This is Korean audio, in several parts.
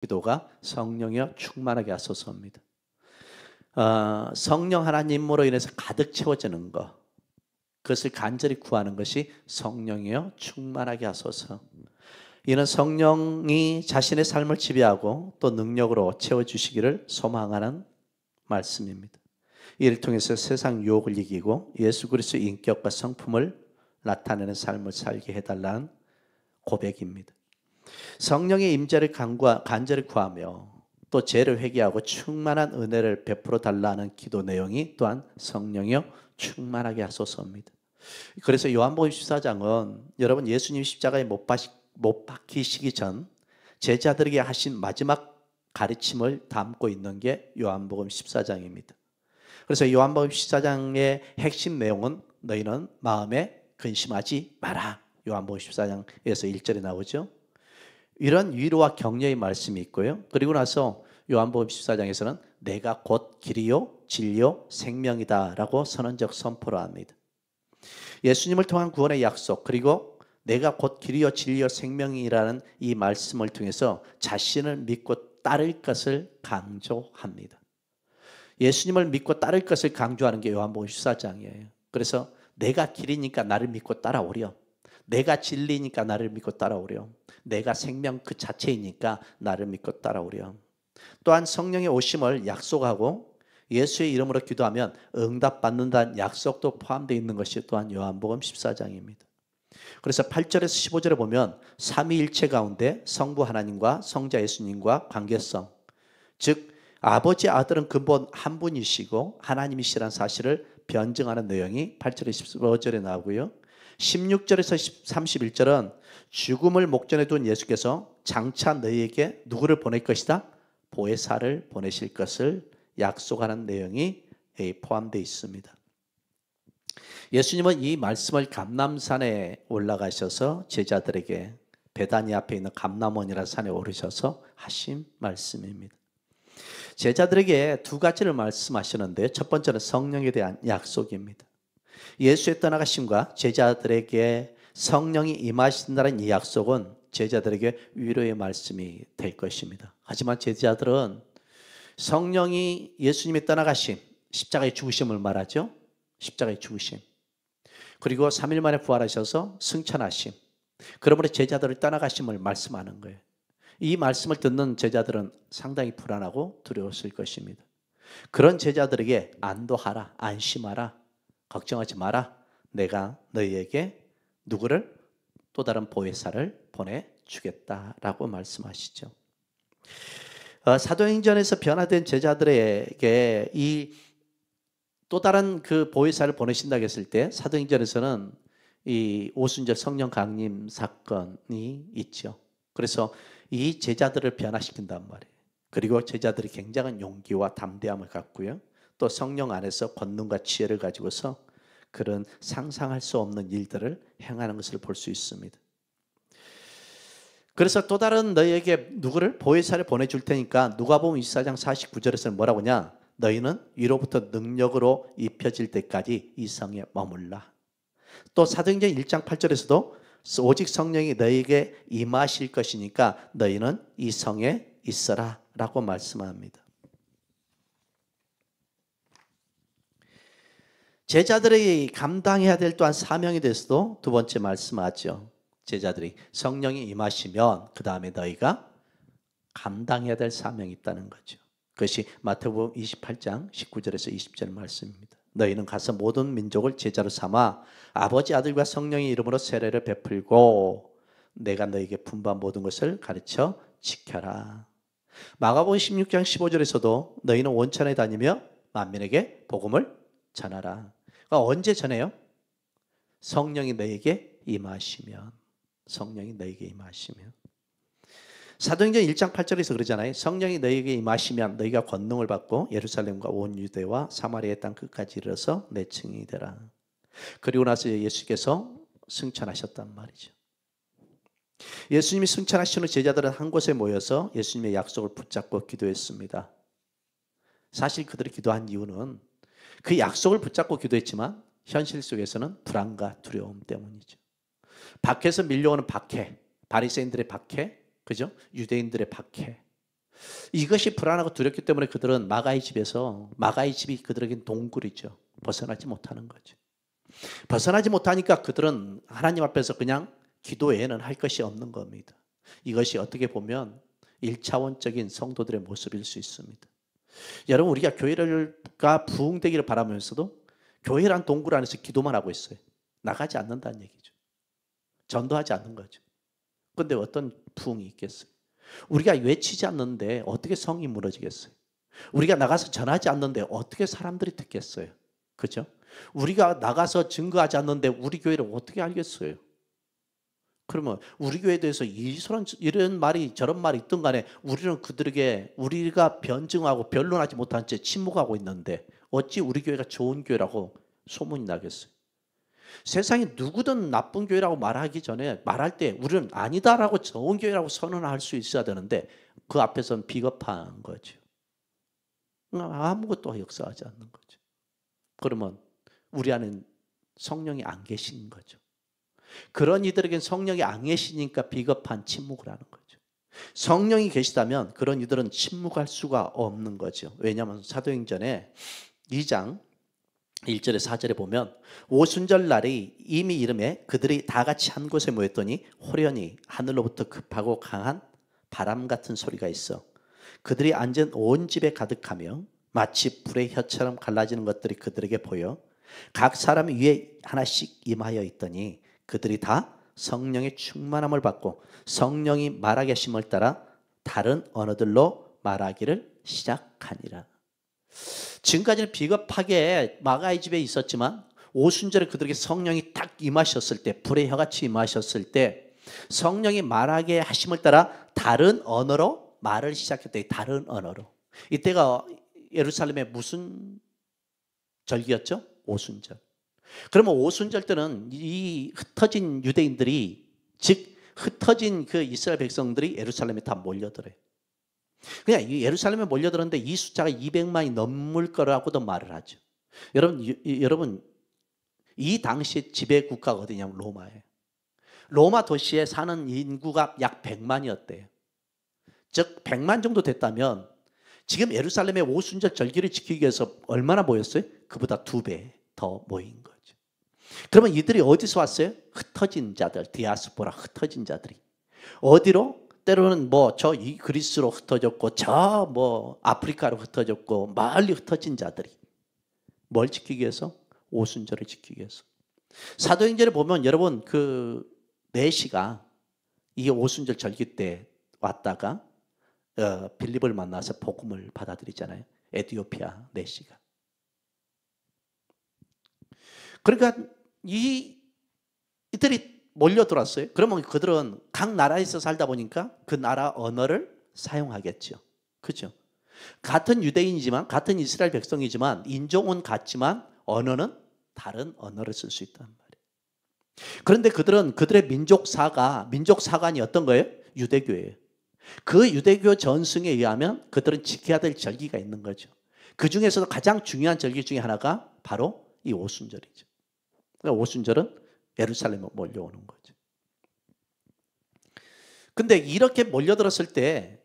기도가 성령이여 충만하게 하소서입니다. 성령 하나님으로 인해서 가득 채워지는 것, 그것을 간절히 구하는 것이 성령이여 충만하게 하소서. 이는 성령이 자신의 삶을 지배하고 또 능력으로 채워주시기를 소망하는 말씀입니다. 이를 통해서 세상 유혹을 이기고 예수 그리스도의 인격과 성품을 나타내는 삶을 살게 해달라는 고백입니다. 성령의 임재를 간절히 구하며 또 죄를 회개하고 충만한 은혜를 베풀어 달라는 기도 내용이 또한 성령이여 충만하게 하소서입니다. 그래서 요한복음 14장은 여러분 예수님 십자가에 못 박히시기 전 제자들에게 하신 마지막 가르침을 담고 있는 게 요한복음 14장입니다. 그래서 요한복음 14장의 핵심 내용은 너희는 마음에 근심하지 마라. 요한복음 14장에서 1절에 나오죠. 이런 위로와 격려의 말씀이 있고요. 그리고 나서 요한복음 14장에서는 내가 곧 길이요 진리요 생명이다 라고 선언적 선포를 합니다. 예수님을 통한 구원의 약속, 그리고 내가 곧 길이요 진리요 생명이라는 이 말씀을 통해서 자신을 믿고 따를 것을 강조합니다. 예수님을 믿고 따를 것을 강조하는 게 요한복음 14장이에요. 그래서 내가 길이니까 나를 믿고 따라오렴. 내가 진리니까 나를 믿고 따라오렴. 내가 생명 그 자체이니까 나를 믿고 따라오렴. 또한 성령의 오심을 약속하고 예수의 이름으로 기도하면 응답받는다는 약속도 포함되어 있는 것이 또한 요한복음 14장입니다. 그래서 8절에서 15절에 보면 삼위일체 가운데 성부 하나님과 성자 예수님과 관계성, 즉 아버지 아들은 근본 한 분이시고 하나님이시라는 사실을 변증하는 내용이 8절에서 15절에 나오고요. 16절에서 31절은 죽음을 목전에 둔 예수께서 장차 너희에게 누구를 보낼 것이다? 보혜사를 보내실 것을 약속하는 내용이 포함되어 있습니다. 예수님은 이 말씀을 감람산에 올라가셔서 제자들에게 베다니 앞에 있는 감람원이라는 산에 오르셔서 하신 말씀입니다. 제자들에게 두 가지를 말씀하시는데 첫 번째는 성령에 대한 약속입니다. 예수의 떠나가심과 제자들에게 성령이 임하신다는 이 약속은 제자들에게 위로의 말씀이 될 것입니다. 하지만 제자들은 성령이 예수님의 떠나가심, 십자가의 죽으심을 말하죠. 십자가의 죽으심. 그리고 3일 만에 부활하셔서 승천하심. 그러므로 제자들을 떠나가심을 말씀하는 거예요. 이 말씀을 듣는 제자들은 상당히 불안하고 두려웠을 것입니다. 그런 제자들에게 안도하라, 안심하라, 걱정하지 마라. 내가 너희에게 누구를? 또 다른 보혜사를 보내주겠다라고 말씀하시죠. 사도행전에서 변화된 제자들에게 이 또 다른 그 보혜사를 보내신다고 했을 때 사도행전에서는 이 오순절 성령 강림 사건이 있죠. 그래서 이 제자들을 변화시킨단 말이에요. 그리고 제자들이 굉장한 용기와 담대함을 갖고요. 또 성령 안에서 권능과 지혜를 가지고서 그런 상상할 수 없는 일들을 행하는 것을 볼 수 있습니다. 그래서 또 다른 너희에게 누구를? 보혜사를 보내줄 테니까 누가복음 24장 49절에서는 뭐라고 하냐? 너희는 위로부터 능력으로 입혀질 때까지 이 성에 머물라. 또 사도행전 1장 8절에서도 오직 성령이 너희에게 임하실 것이니까 너희는 이 성에 있어라 라고 말씀합니다. 제자들이 감당해야 될 또한 사명에 대해서도 두 번째 말씀하죠. 제자들이 성령이 임하시면 그 다음에 너희가 감당해야 될 사명이 있다는 거죠. 그것이 마태복음 28장 19절에서 20절 말씀입니다. 너희는 가서 모든 민족을 제자로 삼아 아버지 아들과 성령의 이름으로 세례를 베풀고 내가 너희에게 분부한 모든 것을 가르쳐 지켜라. 마가복음 16장 15절에서도 너희는 원천에 다니며 만민에게 복음을 전하라. 그러니까 언제 전해요? 성령이 너희에게 임하시면. 성령이 너희에게 임하시면. 사도행전 1장 8절에서 그러잖아요. 성령이 너희에게 임하시면 너희가 권능을 받고 예루살렘과 온 유대와 사마리아의 땅 끝까지 이르러서 내 증인이 되라. 그리고 나서 예수께서 승천하셨단 말이죠. 예수님이 승천하신 후 제자들은 한 곳에 모여서 예수님의 약속을 붙잡고 기도했습니다. 사실 그들이 기도한 이유는 그 약속을 붙잡고 기도했지만 현실 속에서는 불안과 두려움 때문이죠. 밖에서 밀려오는 박해, 바리새인들의 박해, 그죠? 유대인들의 박해, 이것이 불안하고 두렵기 때문에 그들은 마가의 집에서, 마가의 집이 그들에겐 동굴이죠. 벗어나지 못하는 거죠. 벗어나지 못하니까 그들은 하나님 앞에서 그냥 기도 외에는 할 것이 없는 겁니다. 이것이 어떻게 보면 1차원적인 성도들의 모습일 수 있습니다. 여러분, 우리가 교회가 부흥되기를 바라면서도 교회란 동굴 안에서 기도만 하고 있어요. 나가지 않는다는 얘기죠. 전도하지 않는 거죠. 그런데 어떤 부흥이 있겠어요? 우리가 외치지 않는데 어떻게 성이 무너지겠어요? 우리가 나가서 전하지 않는데 어떻게 사람들이 듣겠어요? 그죠? 우리가 나가서 증거하지 않는데 우리 교회를 어떻게 알겠어요? 그러면 우리 교회에 대해서 이런 말이 저런 말이 있든 간에 우리는 그들에게 우리가 변증하고 변론하지 못한 채 침묵하고 있는데 어찌 우리 교회가 좋은 교회라고 소문이 나겠어요? 세상에 누구든 나쁜 교회라고 말하기 전에 말할 때 우리는 아니다라고 좋은 교회라고 선언할 수 있어야 되는데 그 앞에서는 비겁한 거죠. 아무것도 역사하지 않는 거죠. 그러면 우리 안에는 성령이 안 계신 거죠. 그런 이들에겐 성령이 안 계시니까 비겁한 침묵을 하는 거죠. 성령이 계시다면 그런 이들은 침묵할 수가 없는 거죠. 왜냐하면 사도행전에 2장 1절에 4절에 보면 오순절 날이 이미 이름에 그들이 다 같이 한 곳에 모였더니 호련히 하늘로부터 급하고 강한 바람 같은 소리가 있어 그들이 앉은 온 집에 가득하며 마치 불의 혀처럼 갈라지는 것들이 그들에게 보여 각 사람 위에 하나씩 임하여 있더니 그들이 다 성령의 충만함을 받고 성령이 말하게 하심을 따라 다른 언어들로 말하기를 시작하니라. 지금까지는 비겁하게 마가의 집에 있었지만 오순절에 그들에게 성령이 딱 임하셨을 때 불의 혀같이 임하셨을 때 성령이 말하게 하심을 따라 다른 언어로 말을 시작했대요. 다른 언어로. 이때가 예루살렘의 무슨 절기였죠? 오순절. 그러면 오순절 때는 이 흩어진 유대인들이 즉 흩어진 그 이스라엘 백성들이 예루살렘에 다 몰려들어요. 그냥 예루살렘에 몰려들었는데 이 숫자가 200만이 넘을 거라고도 말을 하죠. 여러분 이 당시 지배 국가가 어디냐면 로마예요. 로마 도시에 사는 인구가 약 100만이었대요. 즉 100만 정도 됐다면 지금 예루살렘의 오순절 절기를 지키기 위해서 얼마나 모였어요? 그보다 2배 더 모인 거죠. 그러면 이들이 어디서 왔어요? 흩어진 자들, 디아스포라 흩어진 자들이. 어디로? 때로는 저 그리스로 흩어졌고 저 아프리카로 흩어졌고 멀리 흩어진 자들이. 뭘 지키기 위해서? 오순절을 지키기 위해서. 사도행전에 보면 여러분 그 내시가 이 오순절 절기 때 왔다가 빌립을 만나서 복음을 받아들이잖아요. 에티오피아 내시가. 그러니까 이들이 몰려들었어요. 그러면 그들은 각 나라에서 살다 보니까 그 나라 언어를 사용하겠죠. 그죠? 같은 유대인이지만 같은 이스라엘 백성이지만 인종은 같지만 언어는 다른 언어를 쓸 수 있단 말이에요. 그런데 그들은 그들의 민족사관이 어떤 거예요? 유대교예요. 그 유대교 전승에 의하면 그들은 지켜야 될 절기가 있는 거죠. 그 중에서도 가장 중요한 절기 중에 하나가 바로 이 오순절이죠. 그러니까 오순절은 예루살렘에 몰려오는 거죠. 근데 이렇게 몰려들었을 때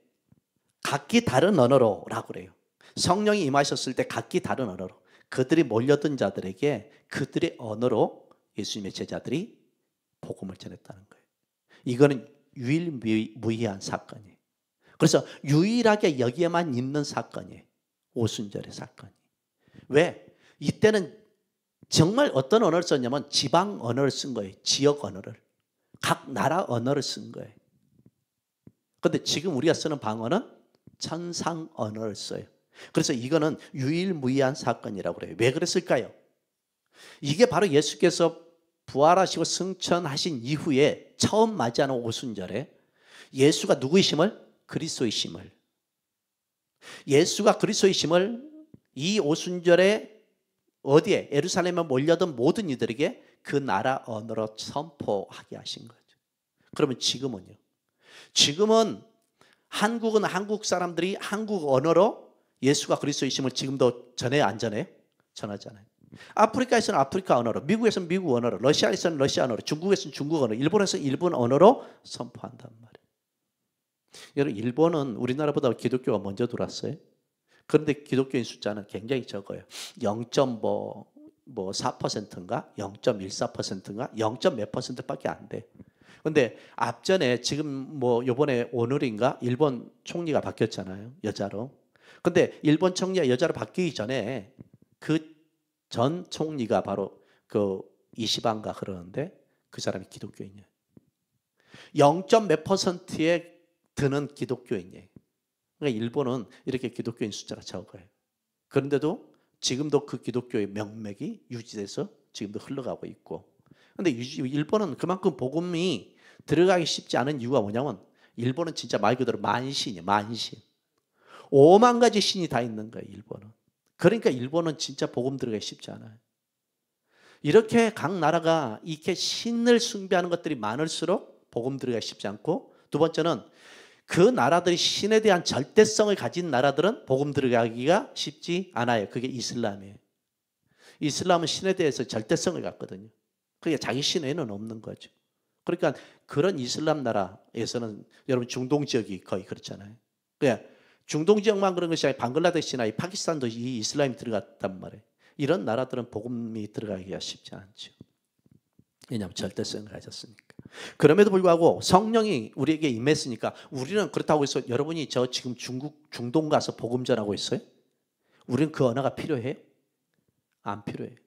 각기 다른 언어로라고 그래요. 성령이 임하셨을 때 각기 다른 언어로 그들이 몰려든 자들에게 그들의 언어로 예수님의 제자들이 복음을 전했다는 거예요. 이거는 유일무이한 사건이에요. 그래서 유일하게 여기에만 있는 사건이에요. 오순절의 사건이. 왜? 이때는 정말 어떤 언어를 썼냐면 지방 언어를 쓴 거예요. 지역 언어를. 각 나라 언어를 쓴 거예요. 그런데 지금 우리가 쓰는 방언은 천상 언어를 써요. 그래서 이거는 유일무이한 사건이라고 그래요. 왜 그랬을까요? 이게 바로 예수께서 부활하시고 승천하신 이후에 처음 맞이하는 오순절에 예수가 누구이심을? 그리스도이심을. 예수가 그리스도이심을 이 오순절에 어디에? 예루살렘에 몰려든 모든 이들에게 그 나라 언어로 선포하게 하신 거죠. 그러면 지금은요? 지금은 한국은 한국 사람들이 한국 언어로 예수가 그리스도이심을 지금도 전해요? 안 전해요? 전하잖아요. 아프리카에서는 아프리카 언어로, 미국에서는 미국 언어로, 러시아에서는 러시아 언어로, 중국에서는 중국 언어, 일본에서는 일본 언어로 선포한단 말이에요. 여러분 일본은 우리나라보다 기독교가 먼저 들어왔어요. 그런데 기독교인 숫자는 굉장히 적어요. 0.4%인가 0.14%인가 0. 몇 %밖에 안 돼. 근데 앞전에 지금 뭐 요번에 오늘인가 일본 총리가 바뀌었잖아요. 여자로. 근데 일본 총리가 여자로 바뀌기 전에 그 전 총리가 바로 그 이시반가 그러는데 그 사람이 기독교인이에요. 0. 몇 %에 드는 기독교인이에요. 그러니까 일본은 이렇게 기독교인 숫자가 적어요. 그런데도 지금도 그 기독교의 명맥이 유지돼서 지금도 흘러가고 있고. 그런데 일본은 그만큼 복음이 들어가기 쉽지 않은 이유가 뭐냐면 일본은 진짜 말 그대로 만신이에요. 만신. 5만 가지 신이 다 있는 거예요. 일본은. 그러니까 일본은 진짜 복음 들어가기 쉽지 않아요. 이렇게 각 나라가 이렇게 신을 숭배하는 것들이 많을수록 복음 들어가기 쉽지 않고, 두 번째는 그 나라들이 신에 대한 절대성을 가진 나라들은 복음 들어가기가 쉽지 않아요. 그게 이슬람이에요. 이슬람은 신에 대해서 절대성을 갖거든요. 그게 자기 신 외에는 없는 거죠. 그러니까 그런 이슬람 나라에서는 여러분 중동 지역이 거의 그렇잖아요. 그러니까 중동 지역만 그런 것이 아니라 방글라데시나 이 파키스탄도 이 이슬람이 들어갔단 말이에요. 이런 나라들은 복음이 들어가기가 쉽지 않죠. 왜냐하면 절대성을 가졌으니까. 그럼에도 불구하고 성령이 우리에게 임했으니까 우리는 그렇다고 해서 여러분이 저 지금 중동 가서 복음 전하고 있어요? 우리는 그 언어가 필요해요? 안 필요해요.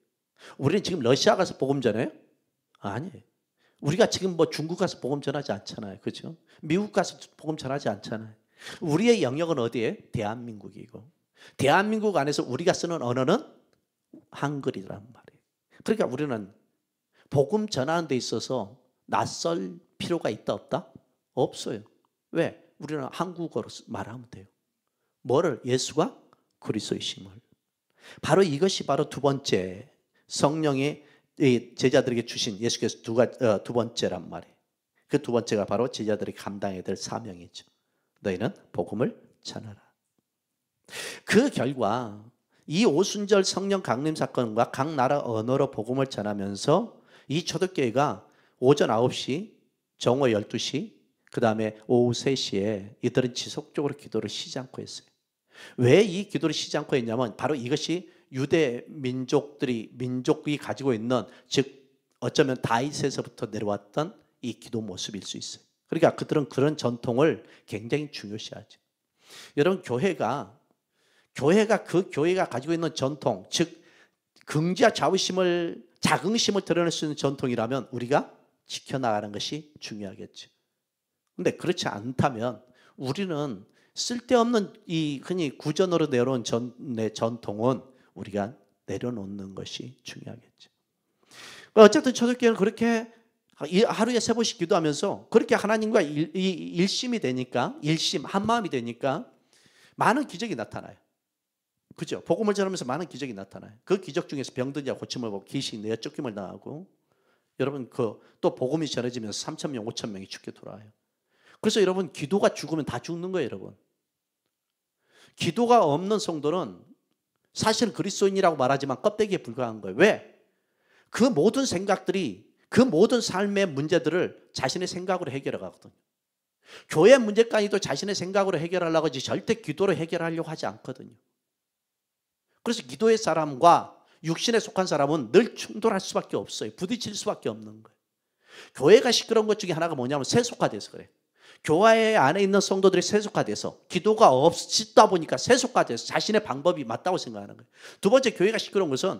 우리는 지금 러시아 가서 복음 전해요? 아니에요. 우리가 지금 뭐 중국 가서 복음 전하지 않잖아요. 그렇죠? 미국 가서 복음 전하지 않잖아요. 우리의 영역은 어디예요? 대한민국이고. 대한민국 안에서 우리가 쓰는 언어는 한글이란 말이에요. 그러니까 우리는 복음 전하는 데 있어서 낯설 필요가 있다 없다? 없어요. 왜? 우리는 한국어로 말하면 돼요. 뭐를? 예수가 그리스도이심을. 바로 이것이 바로 두 번째 성령이 제자들에게 주신 예수께서 두 번째란 말이에요. 그 두 번째가 바로 제자들이 감당해야 될 사명이죠. 너희는 복음을 전하라. 그 결과 이 오순절 성령 강림 사건과 각 나라 언어로 복음을 전하면서 이 초대교회가 오전 9시, 정오 12시, 그 다음에 오후 3시에 이들은 지속적으로 기도를 쉬지 않고 했어요. 왜 이 기도를 쉬지 않고 했냐면 바로 이것이 유대 민족이 가지고 있는, 즉 어쩌면 다윗에서부터 내려왔던 이 기도 모습일 수 있어요. 그러니까 그들은 그런 전통을 굉장히 중요시하죠. 여러분 교회가 그 교회가 가지고 있는 전통, 즉 긍지와 자긍심을 드러낼 수 있는 전통이라면 우리가 지켜나가는 것이 중요하겠죠. 그런데 그렇지 않다면 우리는 쓸데없는 이 흔히 구전으로 내려온 전통은 우리가 내려놓는 것이 중요하겠죠. 어쨌든 초대교회는 그렇게 하루에 3번씩 기도하면서 그렇게 하나님과 일심이 되니까, 한마음이 되니까 많은 기적이 나타나요. 그죠? 복음을 전하면서 많은 기적이 나타나요. 그 기적 중에서 병든 자 고침을 보고 귀신이 내어 쫓김을 당하고, 여러분 또 복음이 전해지면서 3,000명, 5,000명이 죽게 돌아와요. 그래서 여러분 기도가 죽으면 다 죽는 거예요, 여러분. 기도가 없는 성도는 사실 그리스도인이라고 말하지만 껍데기에 불과한 거예요. 왜? 그 모든 생각들이, 그 모든 삶의 문제들을 자신의 생각으로 해결해 가거든요. 교회 문제까지도 자신의 생각으로 해결하려고 하지 절대 기도로 해결하려고 하지 않거든요. 그래서 기도의 사람과 육신에 속한 사람은 늘 충돌할 수밖에 없어요. 부딪힐 수밖에 없는 거예요. 교회가 시끄러운 것 중에 하나가 뭐냐면 세속화돼서 그래요. 교회 안에 있는 성도들이 세속화돼서, 기도가 없다 보니까 세속화돼서 자신의 방법이 맞다고 생각하는 거예요. 두 번째, 교회가 시끄러운 것은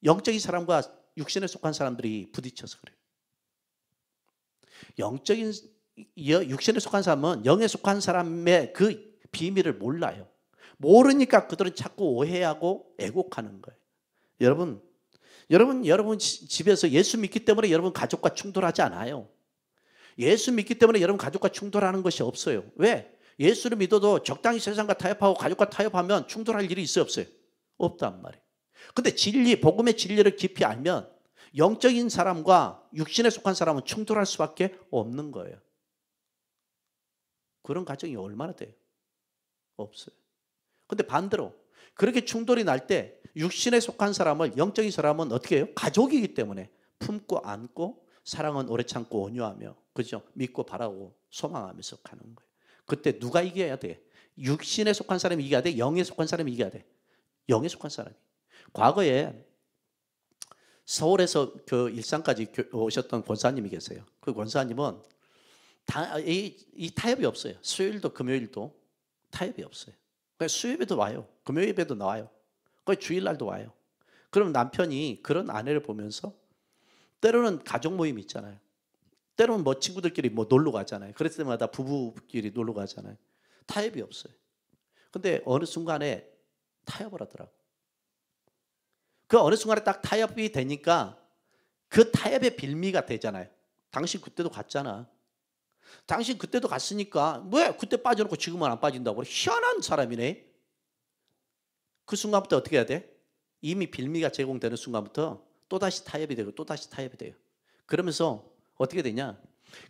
영적인 사람과 육신에 속한 사람들이 부딪혀서 그래요. 육신에 속한 사람은 영에 속한 사람의 그 비밀을 몰라요. 모르니까 그들은 자꾸 오해하고 애곡하는 거예요. 여러분 집에서 예수 믿기 때문에 여러분 가족과 충돌하지 않아요. 예수 믿기 때문에 여러분 가족과 충돌하는 것이 없어요. 왜? 예수를 믿어도 적당히 세상과 타협하고 가족과 타협하면 충돌할 일이 있어요, 없어요? 없단 말이에요. 근데 복음의 진리를 깊이 알면 영적인 사람과 육신에 속한 사람은 충돌할 수밖에 없는 거예요. 그런 가정이 얼마나 돼요? 없어요. 근데 반대로 그렇게 충돌이 날 때 육신에 속한 사람을, 영적인 사람은 어떻게 해요? 가족이기 때문에 품고 안고 사랑은 오래 참고 온유하며, 그죠? 믿고 바라고 소망하면서 가는 거예요. 그때 누가 이겨야 돼? 육신에 속한 사람이 이겨야 돼? 영에 속한 사람이 이겨야 돼? 영에 속한 사람이. 과거에 서울에서 그 일산까지 오셨던 권사님이 계세요. 그 권사님은 이 타협이 없어요. 수요일도 금요일도 타협이 없어요. 수요일에도 와요. 금요일에도 나와요. 주일날도 와요. 그럼 남편이 그런 아내를 보면서 때로는 가족 모임 있잖아요. 때로는 뭐 친구들끼리 뭐 놀러 가잖아요. 그럴 때마다 부부끼리 놀러 가잖아요. 타협이 없어요. 근데 어느 순간에 타협을 하더라고. 그 어느 순간에 딱 타협이 되니까 그 타협의 빌미가 되잖아요. 당신 그때도 갔잖아. 당신 그때도 갔으니까 왜 그때 빠져놓고 지금은 안 빠진다고. 희한한 사람이네. 그 순간부터 어떻게 해야 돼? 이미 빌미가 제공되는 순간부터 또다시 타협이 되고 또다시 타협이 돼요. 그러면서 어떻게 되냐?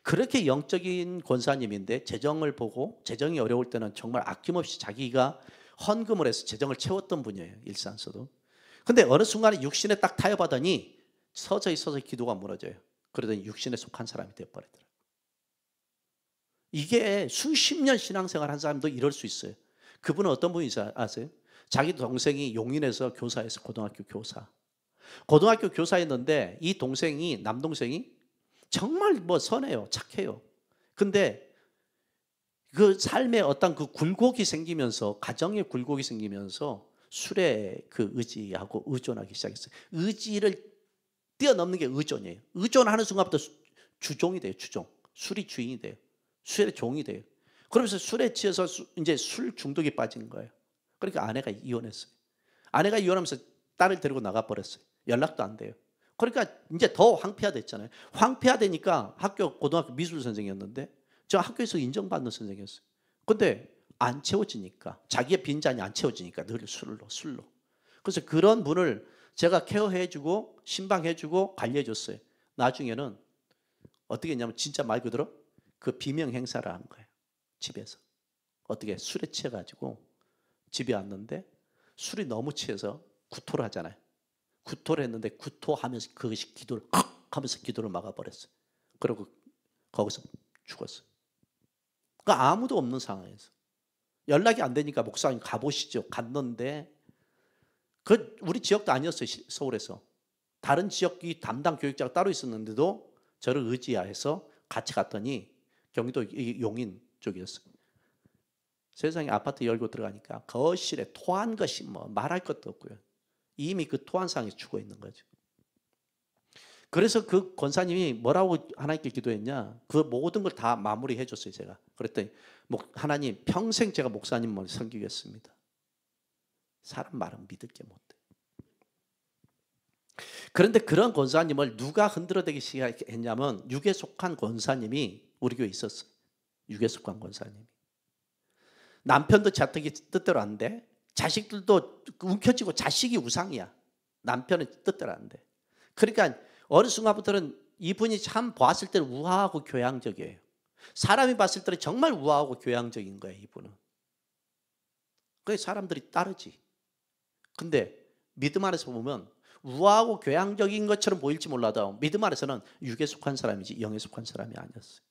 그렇게 영적인 권사님인데 재정을 보고 재정이 어려울 때는 정말 아낌없이 자기가 헌금을 해서 재정을 채웠던 분이에요. 일산서도. 근데 어느 순간에 육신에 딱 타협하더니 서서히 기도가 무너져요. 그러더니 육신에 속한 사람이 되어버리더라고요. 이게 수십 년 신앙생활 한 사람도 이럴 수 있어요. 그분은 어떤 분인지 아세요? 자기 동생이 용인에서 교사였어요. 고등학교 교사. 고등학교 교사였는데 이 동생이, 남동생이 정말 뭐 선해요. 착해요. 근데 그 삶에 어떤 그 굴곡이 생기면서, 가정에 굴곡이 생기면서 술에 그 의지하고 의존하기 시작했어요. 의지를 뛰어넘는 게 의존이에요. 의존하는 순간부터 주종이 돼요. 주종. 술이 주인이 돼요. 술의 종이 돼요. 그러면서 술에 취해서 이제 술 중독에 빠진 거예요. 그러니까 아내가 이혼했어요. 아내가 이혼하면서 딸을 데리고 나가버렸어요. 연락도 안 돼요. 그러니까 이제 더 황폐화됐잖아요. 황폐화되니까 고등학교 미술 선생이었는데 저 학교에서 인정받는 선생이었어요. 근데 안 채워지니까, 자기의 빈잔이 안 채워지니까 늘 술로. 그래서 그런 분을 제가 케어해주고 신방해주고 관리해줬어요. 나중에는 어떻게 했냐면 진짜 말 그대로 그 비명 행사를 한 거예요. 집에서. 어떻게 술에 취해가지고 집에 왔는데 술이 너무 취해서 구토를 하잖아요. 구토를 했는데 구토하면서 그것이 기도를 하면서 기도를 막아버렸어요. 그리고 거기서 죽었어요. 그러니까 아무도 없는 상황에서 연락이 안 되니까 목사님 가보시죠. 갔는데 그 우리 지역도 아니었어요. 서울에서. 다른 지역이 담당 교육자가 따로 있었는데도 저를 의지해서 같이 갔더니 경기도 용인 쪽이었어요. 세상에 아파트 열고 들어가니까 거실에 토한 것이 뭐 말할 것도 없고요. 이미 그 토한 상황에 죽어 있는 거죠. 그래서 그 권사님이 뭐라고 하나님께 기도했냐? 그 모든 걸 다 마무리해 줬어요. 제가. 그랬더니 하나님 평생 제가 목사님을 섬기겠습니다. 사람 말은 믿을 게 못돼. 그런데 그런 권사님을 누가 흔들어대기 시작했냐면 육에 속한 권사님이 우리 교회에 있었어요. 육에 속한 권사님이. 남편도 자식이 뜻대로 안 돼. 자식들도 움켜쥐고 자식이 우상이야. 남편은 뜻대로 안 돼. 그러니까 어느 순간부터는 이분이 참 봤을 때는 우아하고 교양적이에요. 사람이 봤을 때는 정말 우아하고 교양적인 거예요. 이분은. 그래서 사람들이 따르지. 근데 믿음 안에서 보면 우아하고 교양적인 것처럼 보일지 몰라도 믿음 안에서는 육에 속한 사람이지 영에 속한 사람이 아니었어요.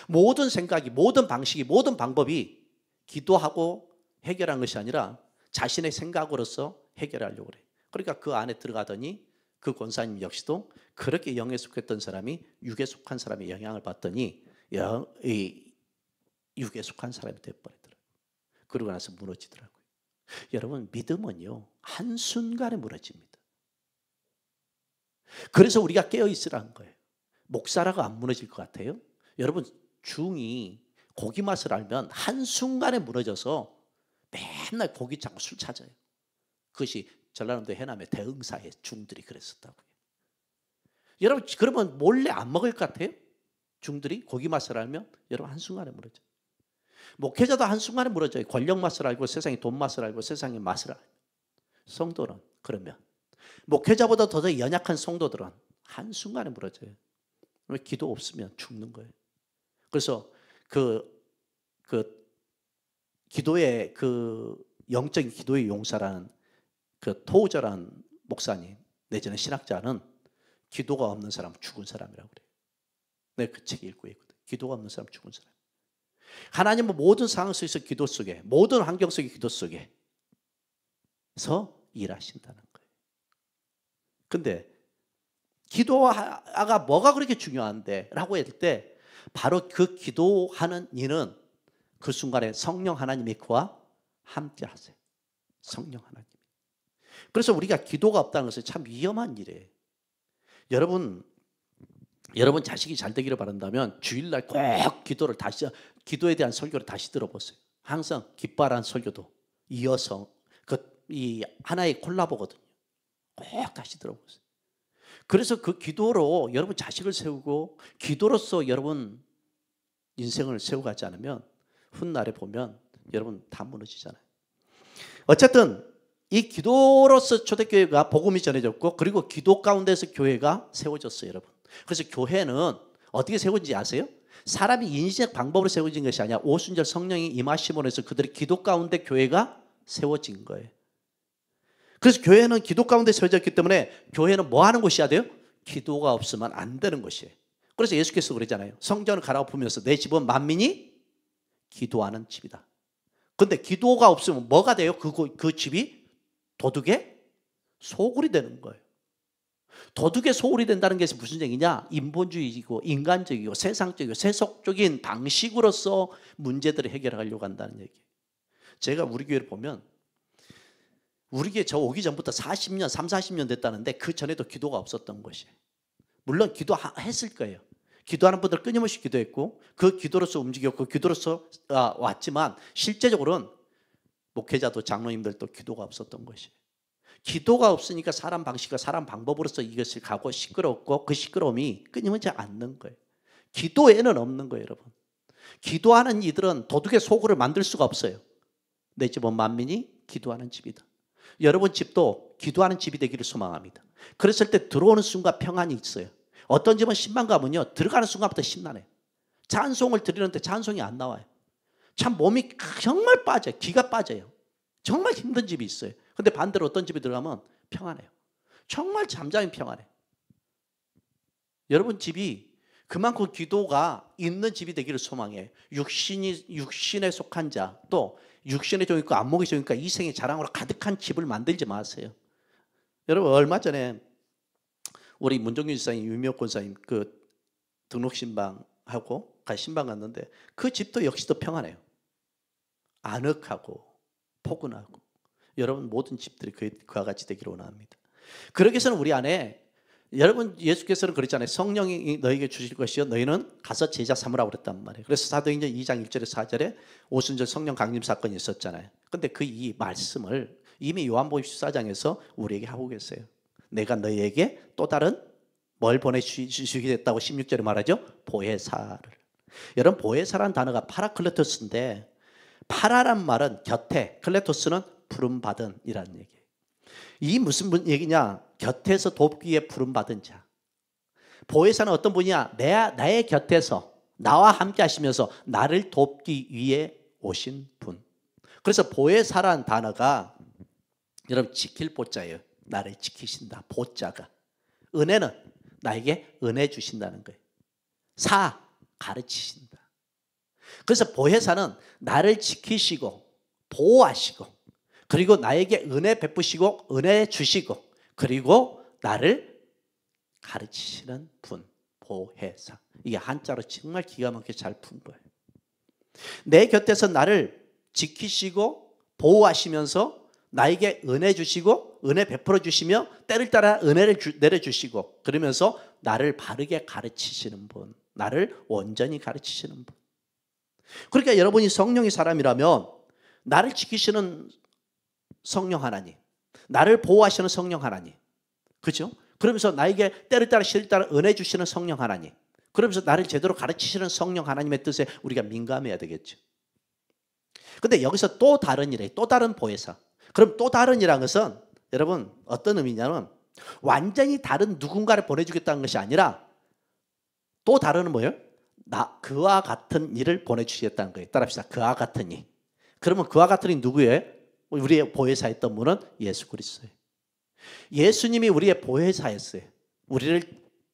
모든 생각이, 모든 방식이, 모든 방법이 기도하고 해결한 것이 아니라 자신의 생각으로서 해결하려고 그래요. 그러니까 그 안에 들어가더니 그 권사님 역시도 그렇게 영에 속했던 사람이 육에 속한 사람의 영향을 받더니 육에 속한 사람이 되어버리더라고요. 그러고 나서 무너지더라고요. 여러분 믿음은요 한순간에 무너집니다. 그래서 우리가 깨어있으라는 거예요. 목사라고 안 무너질 것 같아요? 여러분 중이 고기 맛을 알면 한순간에 무너져서 맨날 고기 찾고 술 찾아요. 그것이 전라남도 해남의 대흥사의 중들이 그랬었다고요. 여러분 그러면 몰래 안 먹을 것 같아요? 중들이 고기 맛을 알면 여러분 한순간에 무너져요. 목회자도 한순간에 무너져요. 권력 맛을 알고 세상의 돈 맛을 알고 세상의 맛을 알고. 성도는 그러면 목회자보다 더 연약한 성도들은 한순간에 무너져요. 왜? 기도 없으면 죽는 거예요. 그래서 그 기도의 영적인 기도의 용사라는 그 토우저라는 목사님 내지는 신학자는 기도가 없는 사람은 죽은 사람이라고 그래요. 내가 그 책 읽고 있거든. 기도가 없는 사람 죽은 사람. 하나님은 모든 상황 속에서 기도 속에, 모든 환경 속의 기도 속에서 일하신다는 거예요. 근데 기도가 뭐가 그렇게 중요한데? 라고 했을 때 바로 그 기도하는 이는 그 순간에 성령 하나님이 그와 함께 하세요. 성령 하나님. 그래서 우리가 기도가 없다는 것은 참 위험한 일이에요. 여러분 자식이 잘 되기를 바란다면 주일날 꼭 기도에 대한 설교를 다시 들어보세요. 항상 기뻐하라는 설교도 이어서 이 하나의 콜라보거든요. 꼭 다시 들어보세요. 그래서 그 기도로 여러분 자식을 세우고 기도로서 여러분 인생을 세워가지 않으면 훗날에 보면 여러분 다 무너지잖아요. 어쨌든 이 기도로서 초대교회가 복음이 전해졌고 그리고 기도 가운데서 교회가 세워졌어요, 여러분. 그래서 교회는 어떻게 세워진지 아세요? 사람이 인식 방법으로 세워진 것이 아니라 오순절 성령이 임하심으로 해서 그들의 기도 가운데 교회가 세워진 거예요. 그래서 교회는 기도 가운데 세워졌기 때문에 교회는 뭐 하는 곳이어야 돼요? 기도가 없으면 안 되는 것이에요. 그래서 예수께서 그러잖아요. 성전을 갈아엎으면서 내 집은 만민이 기도하는 집이다. 근데 기도가 없으면 뭐가 돼요? 그 집이 도둑의 소굴이 되는 거예요. 도둑의 소굴이 된다는 게 무슨 얘기냐? 인본주의이고 인간적이고 세상적이고 세속적인 방식으로서 문제들을 해결하려고 한다는 얘기예요. 제가 우리 교회를 보면 우리 교회 저 오기 전부터 40년, 40년 됐다는데 그 전에도 기도가 없었던 것이에요. 물론 기도했을 거예요. 기도하는 분들 끊임없이 기도했고 그 기도로서 움직였고 기도로서 왔지만 실제적으로는 목회자도 장로님들도 기도가 없었던 것이에요. 기도가 없으니까 사람 방식과 사람 방법으로서 이것을 가고 시끄럽고 그 시끄러움이 끊임없이 않는 거예요. 기도에는 없는 거예요, 여러분. 기도하는 이들은 도둑의 소굴을 만들 수가 없어요. 내 집은 만민이 기도하는 집이다. 여러분 집도 기도하는 집이 되기를 소망합니다. 그랬을 때 들어오는 순간 평안이 있어요. 어떤 집은 신방가면요 들어가는 순간부터 심란해요. 찬송을 드리는데 찬송이 안 나와요. 참 몸이 정말 빠져요. 기가 빠져요. 정말 힘든 집이 있어요. 근데 반대로 어떤 집에 들어가면 평안해요. 정말 잠잠히 평안해요. 여러분 집이 그만큼 기도가 있는 집이 되기를 소망해요. 육신에 속한 자, 또 육신의 종이 있고 안목의 종이 있고 이생의 자랑으로 가득한 집을 만들지 마세요. 여러분 얼마 전에 우리 문정균 지사님, 유미옥 권사님 그 등록 신방하고 신방 갔는데 그 집도 역시 또 평안해요. 아늑하고 포근하고. 여러분 모든 집들이 그와 같이 되기를 원합니다. 그러기 위해서는 우리 안에 여러분 예수께서는 그랬잖아요. 성령이 너에게 주실 것이요 너희는 가서 제자 삼으라고 그랬단 말이에요. 그래서 사도행전 2장 1절에 4절에 오순절 성령 강림 사건이 있었잖아요. 근데 그 이 말씀을 이미 요한복음 14장에서 우리에게 하고 계세요. 내가 너희에게 또 다른 뭘 보내주시게 됐다고 16절에 말하죠. 보혜사를. 여러분 보혜사라는 단어가 파라클레토스인데 파라란 말은 곁에, 클레토스는 부름받은 이라는 얘기예요. 이 무슨 얘기냐? 곁에서 돕기에 부름받은 자. 보혜사는 어떤 분이냐? 나의 곁에서 나와 함께 하시면서 나를 돕기 위해 오신 분. 그래서 보혜사라는 단어가 여러분 지킬 보자예요. 나를 지키신다. 보자가. 은혜는 나에게 은혜 주신다는 거예요. 가르치신다. 그래서 보혜사는 나를 지키시고 보호하시고 그리고 나에게 은혜 베푸시고 은혜 주시고 그리고 나를 가르치시는 분. 보혜사. 이게 한자로 정말 기가 막히게 잘 푼 거예요. 내 곁에서 나를 지키시고 보호하시면서 나에게 은혜 주시고 은혜 베풀어 주시며 때를 따라 은혜를 내려주시고 그러면서 나를 바르게 가르치시는 분. 나를 온전히 가르치시는 분. 그러니까 여러분이 성령의 사람이라면 나를 지키시는 성령 하나님, 나를 보호하시는 성령 하나님, 그렇죠? 그러면서 나에게 때를 따라 시를 따라 은혜 주시는 성령 하나님, 그러면서 나를 제대로 가르치시는 성령 하나님의 뜻에 우리가 민감해야 되겠죠. 근데 여기서 또 다른 일에 또 다른 보혜사. 그럼 또 다른 이라는 것은 여러분 어떤 의미냐면 완전히 다른 누군가를 보내주겠다는 것이 아니라 또 다른은 뭐예요? 그와 같은 일을 보내주시겠다는 거예요. 따라합시다. 그와 같은 일. 그러면 그와 같은 일 누구예요? 우리의 보혜사였던 분은 예수 그리스도예요. 예수님이 우리의 보혜사였어요. 우리를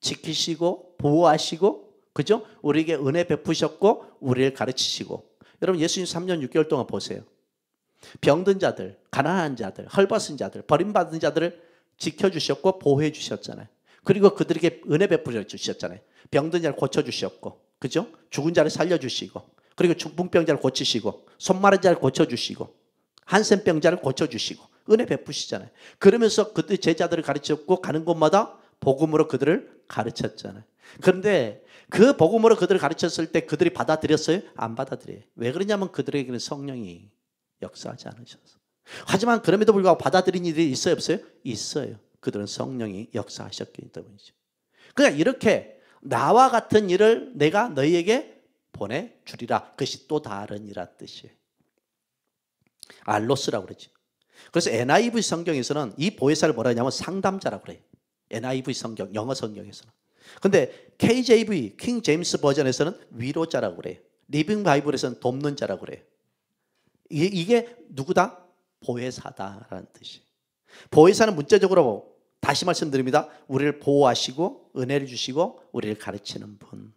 지키시고 보호하시고 그죠? 우리에게 은혜 베푸셨고 우리를 가르치시고. 여러분 예수님 3년 6개월 동안 보세요. 병든 자들, 가난한 자들, 헐벗은 자들, 버림받은 자들을 지켜주셨고 보호해 주셨잖아요. 그리고 그들에게 은혜 베풀어 주셨잖아요. 병든 자를 고쳐주셨고, 그죠? 죽은 자를 살려주시고, 그리고 중풍병자를 고치시고, 손 마른 자를 고쳐주시고, 한센병자를 고쳐주시고, 은혜 베푸시잖아요. 그러면서 그들 제자들을 가르쳤고 가는 곳마다 복음으로 그들을 가르쳤잖아요. 그런데 그 복음으로 그들을 가르쳤을 때 그들이 받아들였어요? 안 받아들여요. 왜 그러냐면 그들에게는 성령이 역사하지 않으셔서. 하지만 그럼에도 불구하고 받아들인 이들이 있어요, 없어요? 있어요. 그들은 성령이 역사하셨기 때문이죠. 그러니까 이렇게 나와 같은 일을 내가 너희에게 보내주리라. 그것이 또 다른 이란 뜻이에요. 알로스라고 그러죠. 그래서 NIV 성경에서는 이 보혜사를 뭐라 하냐면 상담자라고 그래요. NIV 성경, 영어 성경에서는. 근데 KJV, 킹 제임스 버전에서는 위로자라고 그래요. 리빙 바이블에서는 돕는 자라고 그래요. 이게 누구다? 보혜사다라는 뜻이에요. 보혜사는 문자적으로 다시 말씀드립니다. 우리를 보호하시고 은혜를 주시고 우리를 가르치는 분.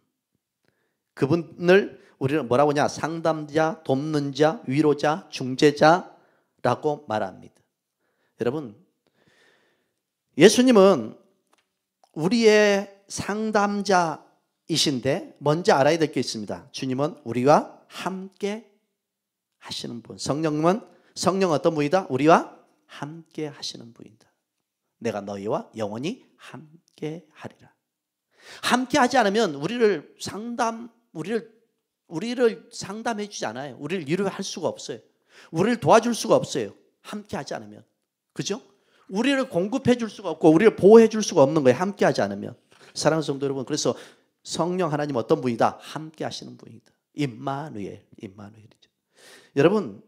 그분을 우리는 뭐라고 하냐? 상담자, 돕는 자, 위로자, 중재자라고 말합니다. 여러분, 예수님은 우리의 상담자이신데 먼저 알아야 될 게 있습니다. 주님은 우리와 함께 하시는 분. 성령은 어떤 분이다? 우리와 함께 하시는 분이다. 내가 너희와 영원히 함께 하리라. 함께 하지 않으면 우리를 상담해 주지 않아요. 우리를 위로할 수가 없어요. 우리를 도와줄 수가 없어요. 함께 하지 않으면. 그죠? 우리를 공급해 줄 수가 없고 우리를 보호해 줄 수가 없는 거예요. 함께 하지 않으면. 사랑하는 성도 여러분, 그래서 성령 하나님 어떤 분이다? 함께 하시는 분이다. 임마누엘이죠. 여러분,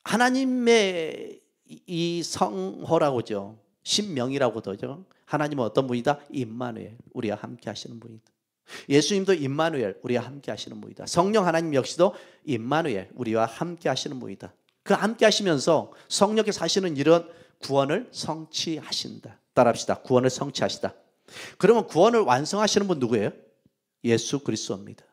하나님의 이 성호라고 하죠. 신명이라고도 하죠. 하나님은 어떤 분이다? 임마누엘, 우리와 함께 하시는 분이다. 예수님도 임마누엘, 우리와 함께 하시는 분이다. 성령 하나님 역시도 임마누엘, 우리와 함께 하시는 분이다. 그 함께 하시면서 성령께서 하시는 일은 구원을 성취하신다. 따라합시다. 구원을 성취하시다. 그러면 구원을 완성하시는 분 누구예요? 예수 그리스도입니다.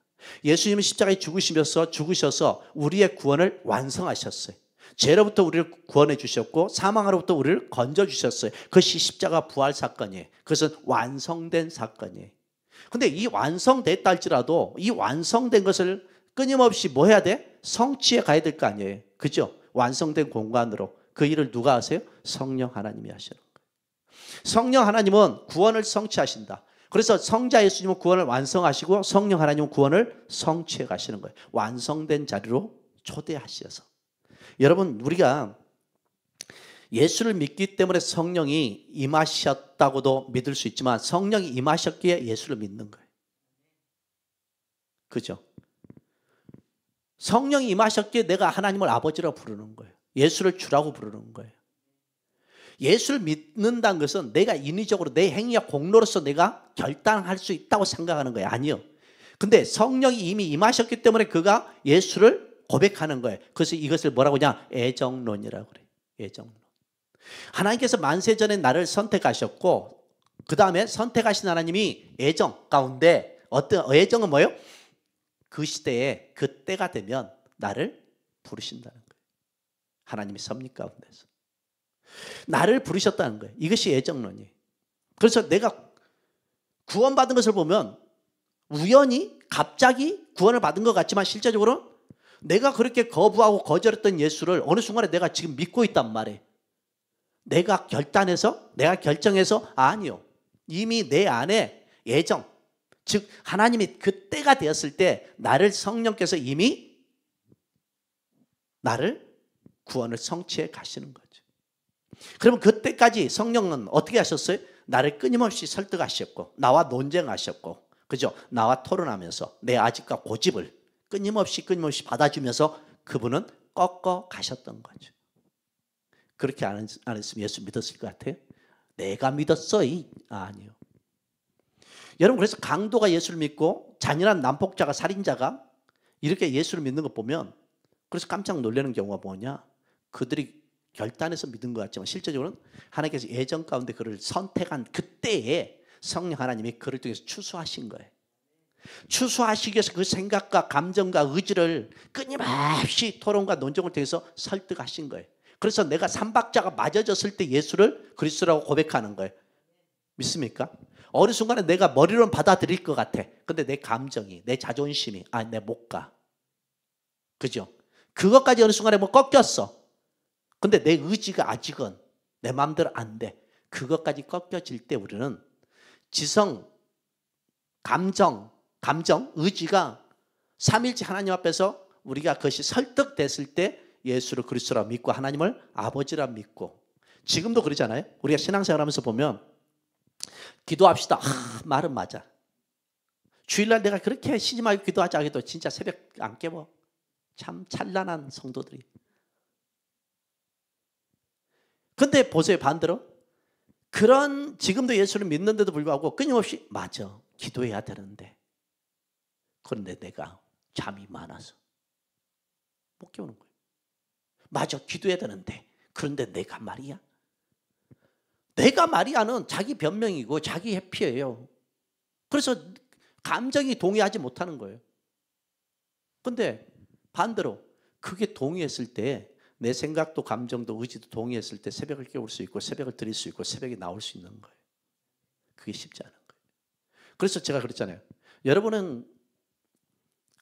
예수님은 십자가에 죽으셔서 우리의 구원을 완성하셨어요. 죄로부터 우리를 구원해 주셨고 사망으로부터 우리를 건져 주셨어요. 그것이 십자가 부활 사건이에요. 그것은 완성된 사건이에요. 근데 이 완성됐다 할지라도 이 완성된 것을 끊임없이 뭐 해야 돼? 성취해 가야 될 거 아니에요. 그죠? 완성된 공간으로. 그 일을 누가 하세요? 성령 하나님이 하시는 거예요. 성령 하나님은 구원을 성취하신다. 그래서 성자 예수님은 구원을 완성하시고 성령 하나님은 구원을 성취해 가시는 거예요. 완성된 자리로 초대하셔서. 여러분, 우리가 예수를 믿기 때문에 성령이 임하셨다고도 믿을 수 있지만 성령이 임하셨기에 예수를 믿는 거예요. 그죠? 성령이 임하셨기에 내가 하나님을 아버지라고 부르는 거예요. 예수를 주라고 부르는 거예요. 예수를 믿는다는 것은 내가 인위적으로 내 행위와 공로로서 내가 결단할 수 있다고 생각하는 거예요. 아니요. 근데 성령이 이미 임하셨기 때문에 그가 예수를 고백하는 거예요. 그래서 이것을 뭐라고 하냐? 애정론이라고 그래요. 애정론. 하나님께서 만세전에 나를 선택하셨고 그 다음에 선택하신 하나님이 애정 가운데 어떤 애정은 뭐예요? 그 시대에 그 때가 되면 나를 부르신다는 거예요. 하나님의 섭리 가운데서 나를 부르셨다는 거예요. 이것이 애정론이에요. 그래서 내가 구원받은 것을 보면 우연히 갑자기 구원을 받은 것 같지만 실제적으로 내가 그렇게 거부하고 거절했던 예수를 어느 순간에 내가 지금 믿고 있단 말이에요. 내가 결정해서 아니요. 이미 내 안에 애정, 즉 하나님이 그때가 되었을 때 나를 성령께서 이미 나를 구원을 성취해 가시는 거죠. 그러면 그때까지 성령은 어떻게 하셨어요? 나를 끊임없이 설득하셨고 나와 논쟁하셨고 그죠? 나와 토론하면서 내 아집과 고집을 끊임없이 받아주면서 그분은 꺾어 가셨던 거죠. 그렇게 안 했으면 예수 믿었을 것 같아요? 내가 믿었어? 아니요. 여러분, 그래서 강도가 예수를 믿고 잔인한 난폭자가 살인자가 이렇게 예수를 믿는 거 보면 그래서 깜짝 놀라는 경우가 뭐냐? 그들이 결단해서 믿은 것 같지만 실제적으로는 하나님께서 예정 가운데 그를 선택한 그때에 성령 하나님이 그를 통해서 추수하신 거예요. 추수하시기 위해서 그 생각과 감정과 의지를 끊임없이 토론과 논쟁을 통해서 설득하신 거예요. 그래서 내가 삼박자가 맞아졌을 때 예수를 그리스도라고 고백하는 거예요. 믿습니까? 어느 순간에 내가 머리로는 받아들일 것 같아. 근데 내 감정이, 내 자존심이 내 못 가. 그죠? 그것까지 어느 순간에 뭐 꺾였어. 근데 내 의지가 아직은 내 마음대로 안 돼. 그것까지 꺾여질 때 우리는 지성, 감정, 의지가 삼일째 하나님 앞에서 우리가 그것이 설득됐을 때 예수를 그리스도라 믿고 하나님을 아버지라 믿고, 지금도 그러잖아요. 우리가 신앙생활 하면서 보면 기도합시다. 말은 맞아. 주일날 내가 그렇게 신임하게 기도하자 해도 진짜 새벽 안 깨워. 참 찬란한 성도들이. 근데 보세요, 반대로 그런 지금도 예수를 믿는데도 불구하고 끊임없이 맞아, 기도해야 되는데 그런데 내가 잠이 많아서 못 깨우는 거예요. 맞아, 기도해야 되는데 그런데 내가 말이야는 자기 변명이고 자기 회피예요. 그래서 감정이 동의하지 못하는 거예요. 근데 반대로 그게 동의했을 때 내 생각도 감정도 의지도 동의했을 때 새벽을 깨울 수 있고 새벽을 드릴 수 있고 새벽에 나올 수 있는 거예요. 그게 쉽지 않은 거예요. 그래서 제가 그랬잖아요. 여러분은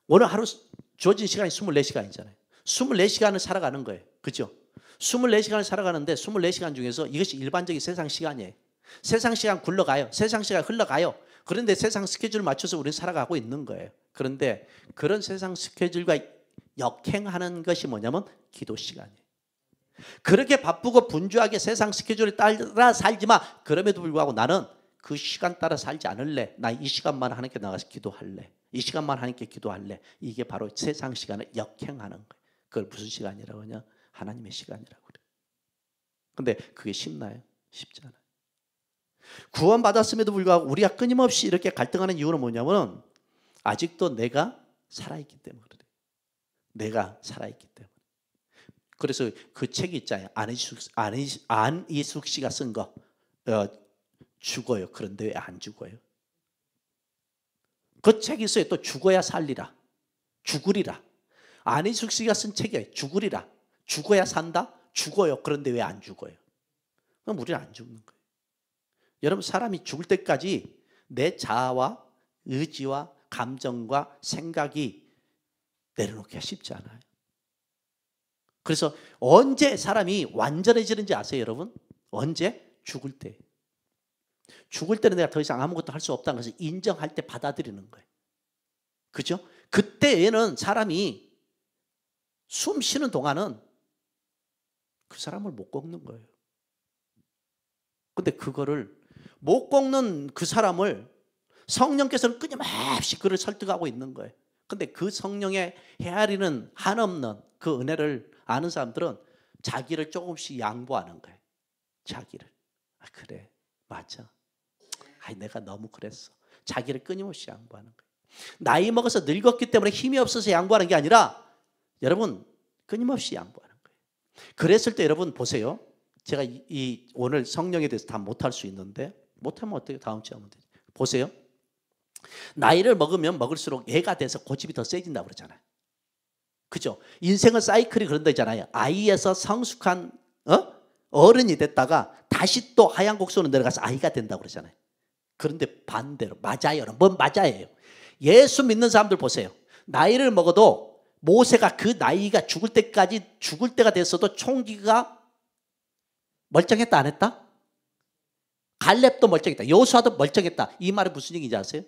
오늘 하루 주어진 시간이 24시간이잖아요. 24시간을 살아가는 거예요. 그렇죠? 24시간을 살아가는데 24시간 중에서 이것이 일반적인 세상 시간이에요. 세상 시간 굴러가요. 세상 시간 흘러가요. 그런데 세상 스케줄을 맞춰서 우리는 살아가고 있는 거예요. 그런데 그런 세상 스케줄과 역행하는 것이 뭐냐면 기도 시간이에요. 그렇게 바쁘고 분주하게 세상 스케줄에 따라 살지만 그럼에도 불구하고 나는 그 시간 따라 살지 않을래. 나 이 시간만 하나님께 나가서 기도할래. 이 시간만 하나님께 기도할래. 이게 바로 세상 시간을 역행하는 거예요. 그걸 무슨 시간이라고 하냐? 하나님의 시간이라고 그래요. 근데 그게 쉽나요? 쉽지 않아요. 구원받았음에도 불구하고 우리가 끊임없이 이렇게 갈등하는 이유는 뭐냐면 아직도 내가 살아있기 때문에 그래요. 내가 살아있기 때문에. 그래서 그 책이 있잖아요. 안희숙 씨가 쓴 거. 죽어요. 그런데 왜 안 죽어요? 그 책이 있어요. 또 죽어야 살리라. 죽으리라. 안희숙 씨가 쓴 책이에요. 죽으리라. 죽어야 산다? 죽어요. 그런데 왜 안 죽어요? 그럼 우리는 안 죽는 거예요. 여러분, 사람이 죽을 때까지 내 자아와 의지와 감정과 생각이 내려놓기가 쉽지 않아요. 그래서 언제 사람이 완전해지는지 아세요, 여러분? 언제? 죽을 때. 죽을 때는 내가 더 이상 아무것도 할 수 없다는 것을 인정할 때 받아들이는 거예요. 그죠? 그때에는 사람이 숨 쉬는 동안은 그 사람을 못 꺾는 거예요. 근데 그거를 못 꺾는 그 사람을 성령께서는 끊임없이 그를 설득하고 있는 거예요. 근데 그 성령의 헤아리는 한없는 그 은혜를 아는 사람들은 자기를 조금씩 양보하는 거예요. 자기를. 그래, 맞아. 내가 너무 그랬어. 자기를 끊임없이 양보하는 거예요. 나이 먹어서 늙었기 때문에 힘이 없어서 양보하는 게 아니라 여러분 끊임없이 양보하는 거예요. 그랬을 때 여러분 보세요. 제가 오늘 성령에 대해서 다 못할 수 있는데 못하면 어떻게 다음 주에 하면 되죠. 보세요. 나이를 먹으면 먹을수록 얘가 돼서 고집이 더 세진다고 그러잖아요. 그죠? 인생은 사이클이 그런 데잖아요. 아이에서 성숙한 어른이 됐다가 다시 또 하얀 곡선으로 내려가서 아이가 된다고 그러잖아요. 그런데 반대로 맞아요. 뭔 맞아요. 예수 믿는 사람들 보세요. 나이를 먹어도 모세가 그 나이가 죽을 때가 됐어도 총기가 멀쩡했다 안 했다? 갈렙도 멀쩡했다. 여호수아도 멀쩡했다. 이 말이 무슨 얘기인지 아세요?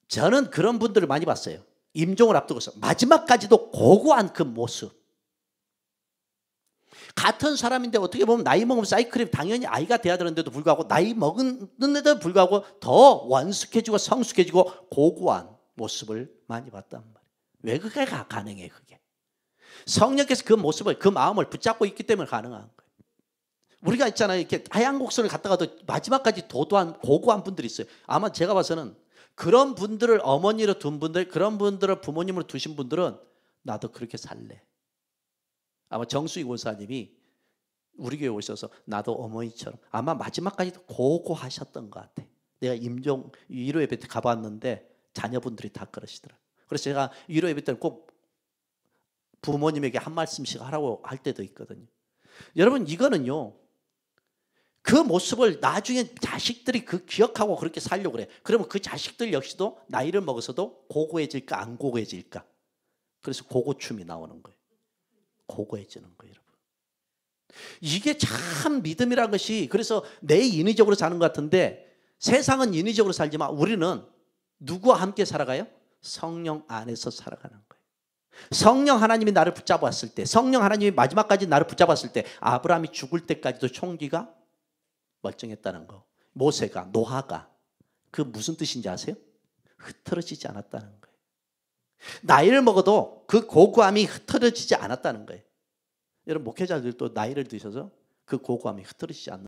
저는 그런 분들을 많이 봤어요. 임종을 앞두고서 마지막까지도 고고한 그 모습. 같은 사람인데 어떻게 보면 나이 먹으면 사이클이 당연히 아이가 돼야 되는데도 불구하고 나이 먹는데도 불구하고 더 완숙해지고 성숙해지고 고고한 모습을 많이 봤단 말이에요. 왜 그게 가능해? 그게 성령께서 그 모습을, 그 마음을 붙잡고 있기 때문에 가능한 거예요. 우리가 있잖아요. 이렇게 하얀 곡선을 갔다가도 마지막까지 도도한 고고한 분들이 있어요. 아마 제가 봐서는 그런 분들을 어머니로 둔 분들, 그런 분들을 부모님으로 두신 분들은 나도 그렇게 살래 아마 정수희 원사님이 우리 교회 오셔서 나도 어머니처럼 아마 마지막까지도 고고하셨던 것 같아. 내가 임종 위로 예배 때 가봤는데 자녀분들이 다 그러시더라고요. 그래서 제가 위로 예배 때는 꼭 부모님에게 한 말씀씩 하라고 할 때도 있거든요. 여러분 이거는요. 그 모습을 나중에 자식들이 그 기억하고 그렇게 살려고 그래. 그러면 그 자식들 역시도 나이를 먹어서도 고고해질까 안 고고해질까. 그래서 고고춤이 나오는 거예요. 고고해지는 거예요, 여러분. 이게 참 믿음이라는 것이 그래서 내 인위적으로 사는 것 같은데 세상은 인위적으로 살지만 우리는 누구와 함께 살아가요? 성령 안에서 살아가는 거예요. 성령 하나님이 나를 붙잡았을 때 성령 하나님이 마지막까지 나를 붙잡았을 때 아브라함이 죽을 때까지도 총기가 멀쩡했다는 거. 모세가 노아가 그 무슨 뜻인지 아세요? 흐트러지지 않았다는 거예요. 나이를 먹어도 그 고고함이 흐트러지지 않았다는 거예요. 여러분 목회자들도 나이를 드셔서 그 고고함이 흐트러지지 않는